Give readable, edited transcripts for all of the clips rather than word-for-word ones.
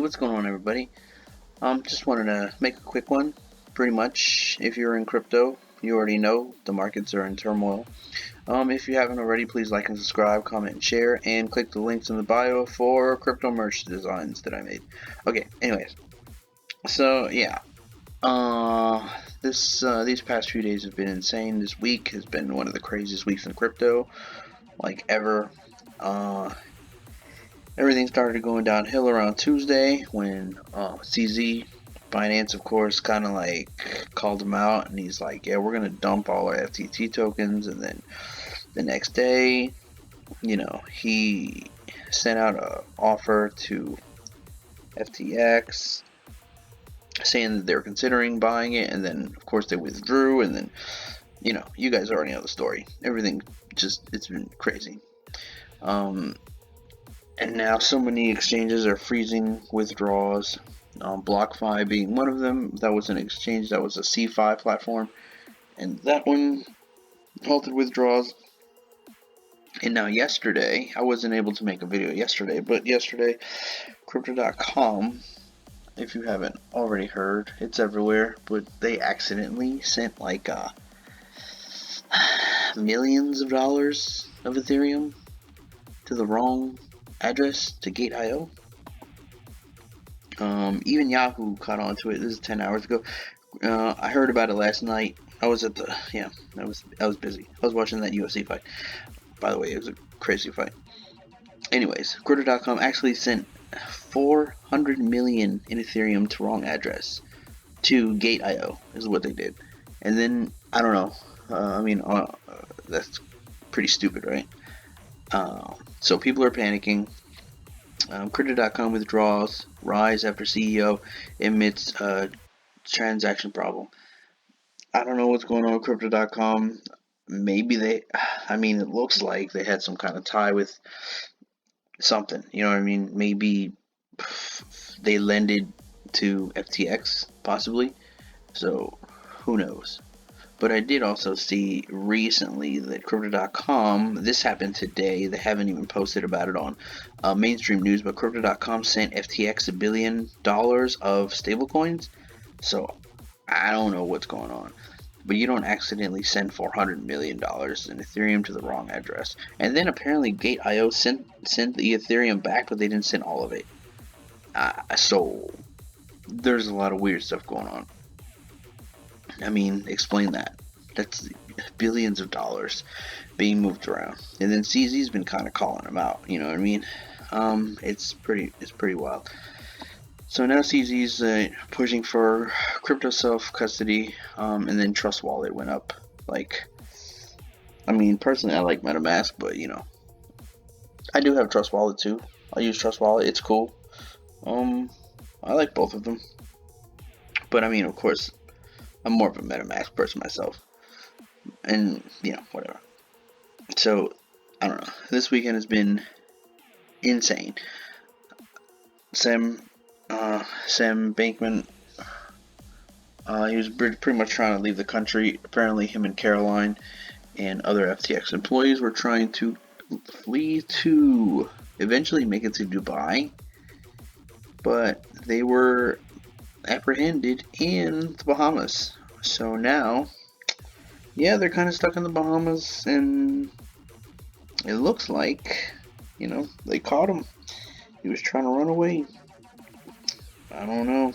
what's going on, everybody? Just wanted to make a quick one. Pretty much, if you're in crypto, you already know the markets are in turmoil. If you haven't already, please like and subscribe, comment and share, and click the links in the bio for crypto merch designs that I made. Okay, anyways, so yeah, these past few days have been insane. This week has been one of the craziest weeks in crypto, like ever. Everything started going downhill around Tuesday when CZ Binance, of course, kind of like called him out, and he's like, "Yeah, we're gonna dump all our FTT tokens." And then the next day, he sent out an offer to FTX, saying that they were considering buying it, and then of course they withdrew, and then you guys already know the story. Everything it's been crazy. And now so many exchanges are freezing withdrawals. BlockFi being one of them. That was an exchange that was a CeFi platform, and that one halted withdrawals. And now yesterday, I wasn't able to make a video yesterday, but yesterday, Crypto.com, if you haven't already heard, it's everywhere, but they accidentally sent like millions of dollars of Ethereum to the wrong address to Gate.io. Even Yahoo caught on to it. This is 10 hours ago. I heard about it last night. I was I was busy. I was watching that UFC fight. By the way, it was a crazy fight. Anyways, Crypto.com actually sent 400 million in Ethereum to wrong address to Gate.io is what they did. And then, I don't know. That's pretty stupid, right? So people are panicking. Crypto.com withdrawals rise after CEO admits transaction problem. I don't know what's going on with Crypto.com. Maybe it looks like they had some kind of tie with something. You know what I mean? Maybe they lended to FTX, possibly. So, who knows? But I did also see recently that Crypto.com, this happened today, they haven't even posted about it on mainstream news, but Crypto.com sent FTX $1 billion of stablecoins. So I don't know what's going on. But you don't accidentally send $400 million in Ethereum to the wrong address. And then apparently Gate.io sent the Ethereum back, but they didn't send all of it. So there's a lot of weird stuff going on. Explain that. That's billions of dollars being moved around. And then CZ's been kind of calling them out, you know what I mean? It's pretty wild. So now CZ's pushing for crypto self-custody, and then Trust Wallet went up. Personally I like MetaMask, but I do have Trust Wallet too. I use Trust Wallet, it's cool. I like both of them. But of course, I'm more of a MetaMask person myself. And, whatever. So, I don't know. This weekend has been insane. Sam Bankman, he was pretty much trying to leave the country. Apparently, him and Caroline and other FTX employees were trying to flee to eventually make it to Dubai. But they were apprehended in the Bahamas. So now, they're kind of stuck in the Bahamas, and it looks like, they caught him. He was trying to run away. I don't know.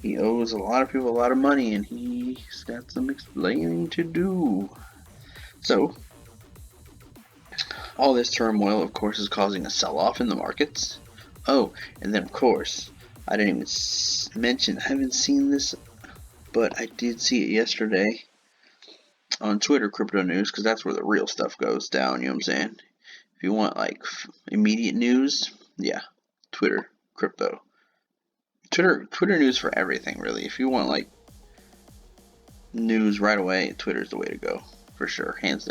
He owes a lot of people a lot of money, and he's got some explaining to do. So, all this turmoil, of course, is causing a sell-off in the markets. Oh, and then, of course, I didn't even mention, I haven't seen this, but I did see it yesterday on Twitter Crypto News, because that's where the real stuff goes down, you know what I'm saying? If you want, immediate news, Twitter Crypto. Twitter news for everything, really. If you want, news right away, Twitter's the way to go, for sure, hands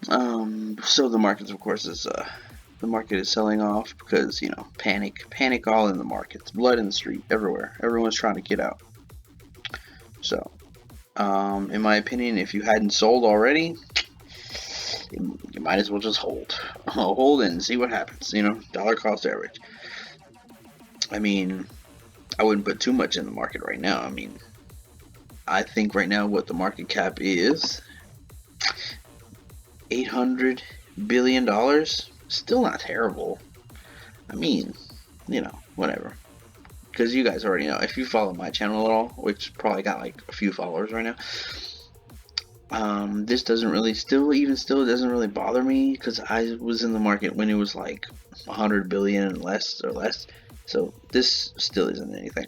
down. So the markets, of course, the market is selling off because, panic all in the markets, blood in the street, everywhere. Everyone's trying to get out. So, in my opinion, if you hadn't sold already, you might as well just hold and see what happens. Dollar cost average. I mean, I wouldn't put too much in the market right now. I mean, I think right now what the market cap is, $800 billion. Still not terrible. I mean, whatever. Because you guys already know, if you follow my channel at all, which probably got like a few followers right now, this doesn't really still doesn't really bother me because I was in the market when it was like 100 billion and less or less. So this still isn't anything.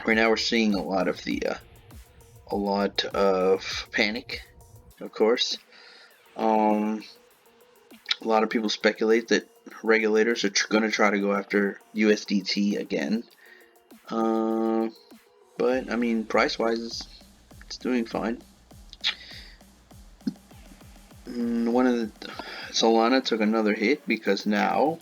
Right now we're seeing a lot of panic, of course. A lot of people speculate that regulators are going to try to go after USDT again. But I mean, price-wise, it's doing fine. Solana took another hit because now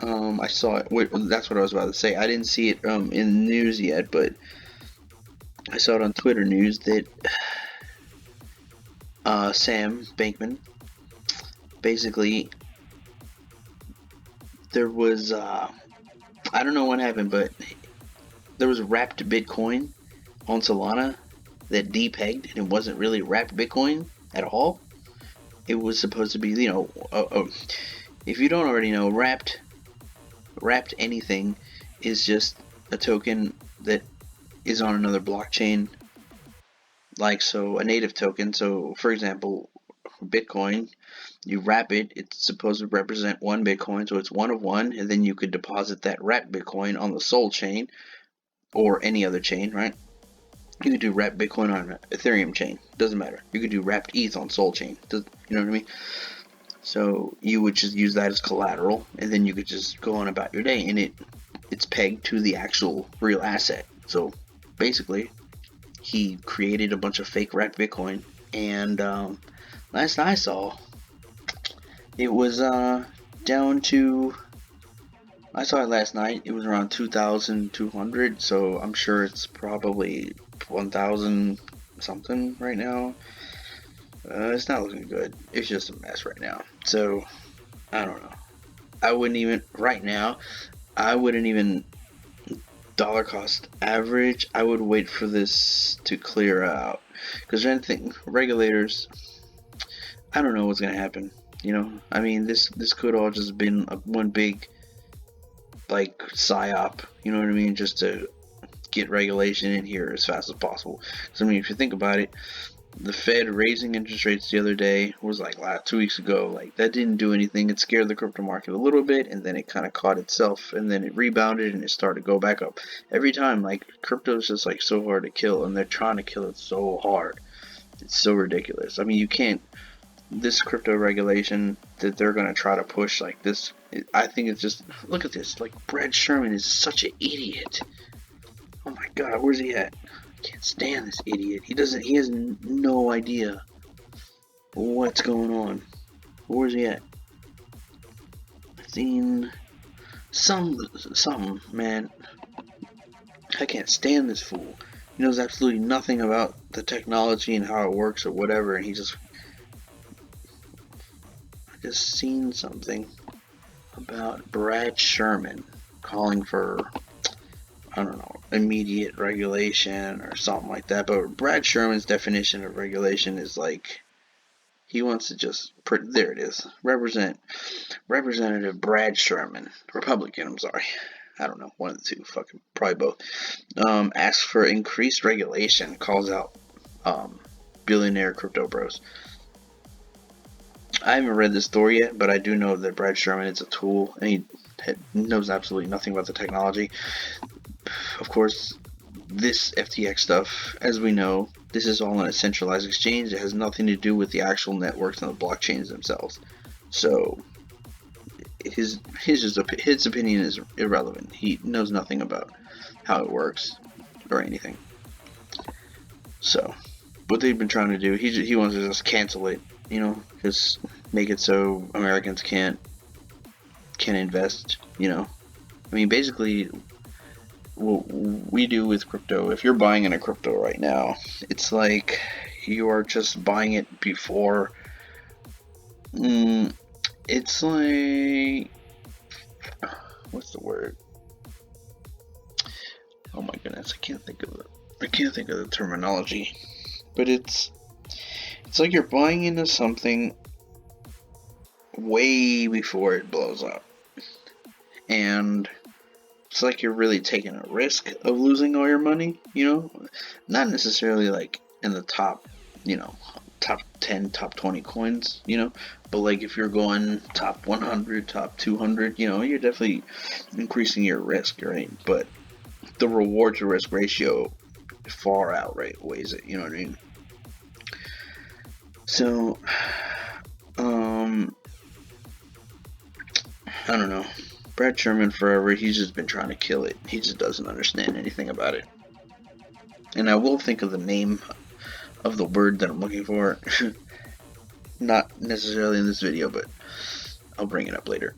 I saw it. That's what I was about to say. I didn't see it in the news yet, but I saw it on Twitter news that Sam Bankman, basically, there was I don't know what happened, but there was wrapped Bitcoin on Solana that depegged, and it wasn't really wrapped Bitcoin at all. It was supposed to be, if you don't already know, wrapped anything is just a token that is on another blockchain, like so a native token. So for example, Bitcoin, you wrap it, it's supposed to represent one Bitcoin, so it's one of one, and then you could deposit that wrapped Bitcoin on the Sol chain or any other chain, right? You could do wrapped Bitcoin on Ethereum chain, doesn't matter. You could do wrapped ETH on Sol chain, you know what I mean? So you would just use that as collateral, and then you could just go on about your day, and it's pegged to the actual real asset. So basically, he created a bunch of fake wrapped Bitcoin, and last I saw, it was down to. I saw it last night. It was around 2,200, so I'm sure it's probably 1,000 something right now. It's not looking good. It's just a mess right now. So I don't know. I wouldn't even right now. I wouldn't even dollar cost average. I would wait for this to clear out because anything regulators. I don't know what's gonna happen. I mean, this could all just been one big like psyop. You know what I mean? Just to get regulation in here as fast as possible. Because I mean, if you think about it, the Fed raising interest rates the other day was like 2 weeks ago. Like that didn't do anything. It scared the crypto market a little bit, and then it kind of caught itself, and then it rebounded and it started to go back up. Every time, like crypto is just like so hard to kill, and they're trying to kill it so hard. It's so ridiculous. I mean, you can't. This crypto regulation that they're gonna try to push like this. I think it's just look at this. Like Brad Sherman is such an idiot. Oh my God, where's he at? I can't stand this idiot. He has no idea what's going on. Where's he at? I've seen some, man. I can't stand this fool. He knows absolutely nothing about the technology and how it works or whatever, and I just seen something about Brad Sherman calling for, I don't know, immediate regulation or something like that. But Brad Sherman's definition of regulation is like he wants to just there it is. Representative Brad Sherman, Republican. I'm sorry, I don't know, one of the two, fucking probably both. Asks for increased regulation, calls out billionaire crypto bros. I haven't read this story yet, but I do know that Brad Sherman is a tool, and he knows absolutely nothing about the technology. Of course, this FTX stuff, as we know, this is all on a centralized exchange. It has nothing to do with the actual networks and the blockchains themselves. So his opinion is irrelevant. He knows nothing about how it works or anything. So what they've been trying to do, he wants to just cancel it, just make it so Americans can't invest. I mean, basically what we do with crypto, if you're buying in a crypto right now, it's like you are just buying it before. It's like, what's the word? Oh my goodness, I can't think of the terminology. But it's like you're buying into something way before it blows up. And it's like you're really taking a risk of losing all your money, Not necessarily like in the top, top 10, top 20 coins, But like if you're going top 100, top 200, you're definitely increasing your risk, right? But the reward to risk ratio far outweighs it, you know what I mean? So, I don't know. Brad Sherman forever, he's just been trying to kill it. He just doesn't understand anything about it. And I will think of the name of the word that I'm looking for. Not necessarily in this video, but I'll bring it up later.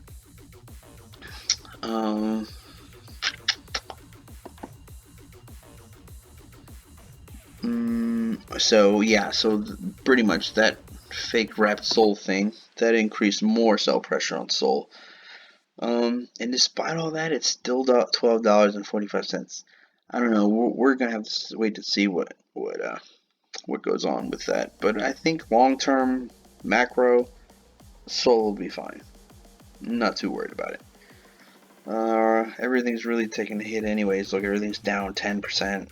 So pretty much that fake wrapped Sol thing, that increased more sell pressure on Sol. And despite all that, it's still $12.45. I don't know. We're gonna have to wait to see what goes on with that. But I think long term, macro, Sol will be fine. I'm not too worried about it. Everything's really taking a hit anyways. Look, everything's down 10%.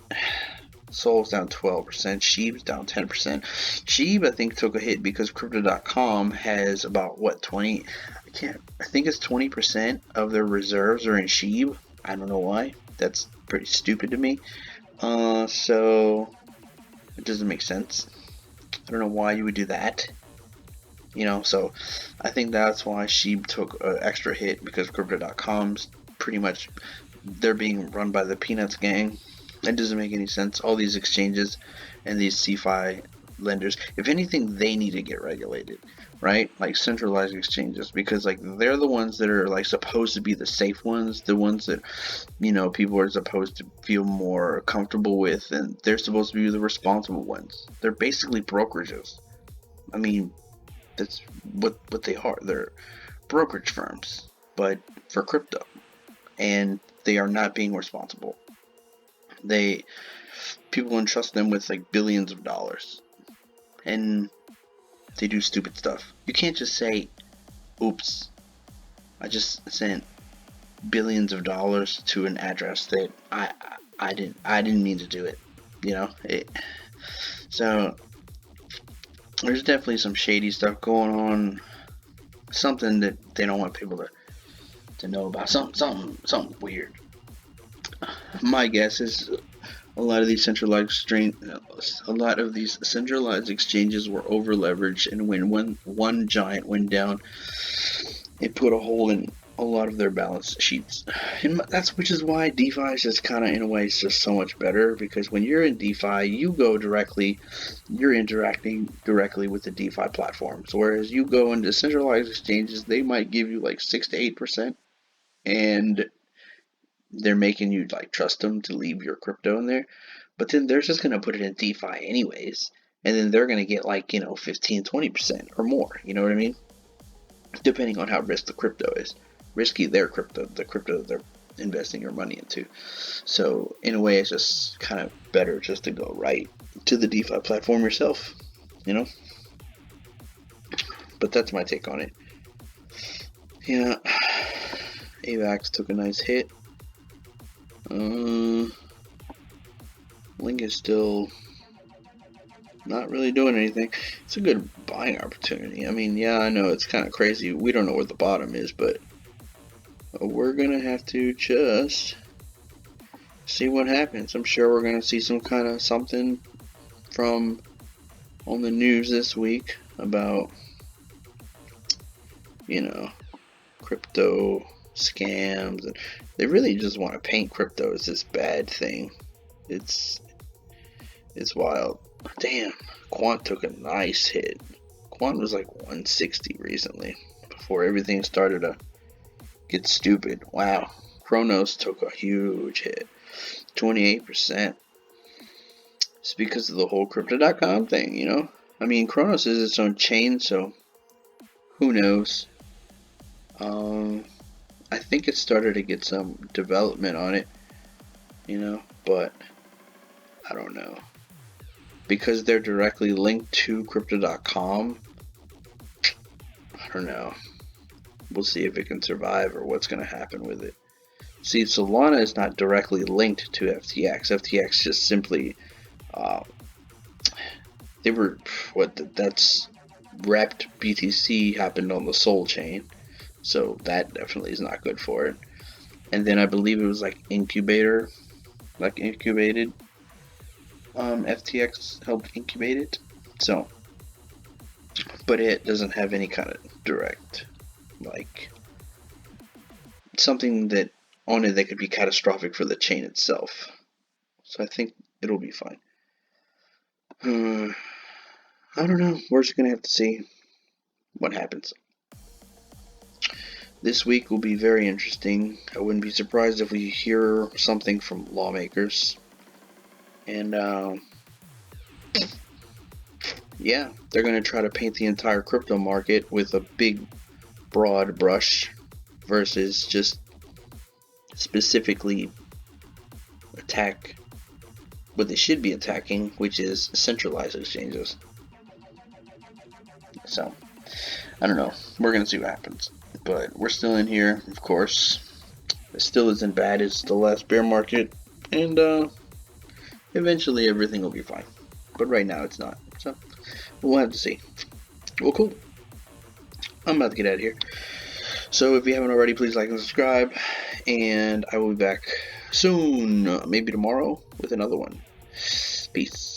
Sol's down 12%. Sheeb's down 10%. Sheeb, I think, took a hit because Crypto.com has about, what, 20? I think it's 20% of their reserves are in Sheeb. I don't know why. That's pretty stupid to me. So it doesn't make sense. I don't know why you would do that. So I think that's why Sheeb took an extra hit, because Crypto.com's pretty much, they're being run by the Peanuts gang. That doesn't make any sense. All these exchanges and these CeFi lenders, if anything, they need to get regulated, right? Like centralized exchanges, because like they're the ones that are like supposed to be the safe ones, the ones that people are supposed to feel more comfortable with, and they're supposed to be the responsible ones. They're basically brokerages. I mean, that's what they are. They're brokerage firms, but for crypto, and they are not being responsible. People entrust them with like billions of dollars, and they do stupid stuff. You can't just say, oops, I just sent billions of dollars to an address that I didn't mean to do it. So there's definitely some shady stuff going on, something that they don't want people to know about, something weird. My guess is a lot of these centralized exchanges were over leveraged, and when one giant went down, it put a hole in a lot of their balance sheets. And which is why DeFi is just kind of, in a way, it's just so much better, because when you're in DeFi, you're interacting directly with the DeFi platforms, whereas you go into centralized exchanges, they might give you like 6 to 8%, and they're making you like trust them to leave your crypto in there, but then they're just going to put it in DeFi anyways, and then they're going to get like 15-20% or more, you know what I mean, depending on how risky their crypto, the crypto that they're investing your money into. So in a way, it's just kind of better just to go right to the DeFi platform yourself, but that's my take on it. Yeah, AVAX took a nice hit. Link is still not really doing anything. It's a good buying opportunity. I mean, yeah, I know it's kind of crazy. We don't know where the bottom is, but we're gonna have to just see what happens. I'm sure we're gonna see some kind of something from on the news this week about crypto scams, and they really just want to paint crypto as this bad thing. It's wild. Damn, Quant took a nice hit. Quant was like 160 recently, before everything started to get stupid. Wow. Cronos took a huge hit. 28%. It's because of the whole Crypto.com thing, I mean, Cronos is its own chain, so who knows? I think it started to get some development on it, but I don't know. Because they're directly linked to Crypto.com, I don't know. We'll see if it can survive or what's going to happen with it. See, Solana is not directly linked to FTX. FTX just simply, they were, that's wrapped BTC happened on the Sol chain. So that definitely is not good for it. And then I believe it was incubated. FTX helped incubate it. So, but it doesn't have any kind of direct, something that on it that could be catastrophic for the chain itself. So I think it'll be fine. I don't know. We're just gonna have to see what happens. This week will be very interesting. I wouldn't be surprised if we hear something from lawmakers. And yeah, they're going to try to paint the entire crypto market with a big, broad brush versus just specifically attack what they should be attacking, which is centralized exchanges. So, I don't know. We're going to see what happens. But we're still in here, of course. It still isn't bad as the last bear market. And eventually everything will be fine. But right now it's not. So, we'll have to see. Well, cool. I'm about to get out of here. So if you haven't already, please like and subscribe. And I will be back soon, maybe tomorrow, with another one. Peace.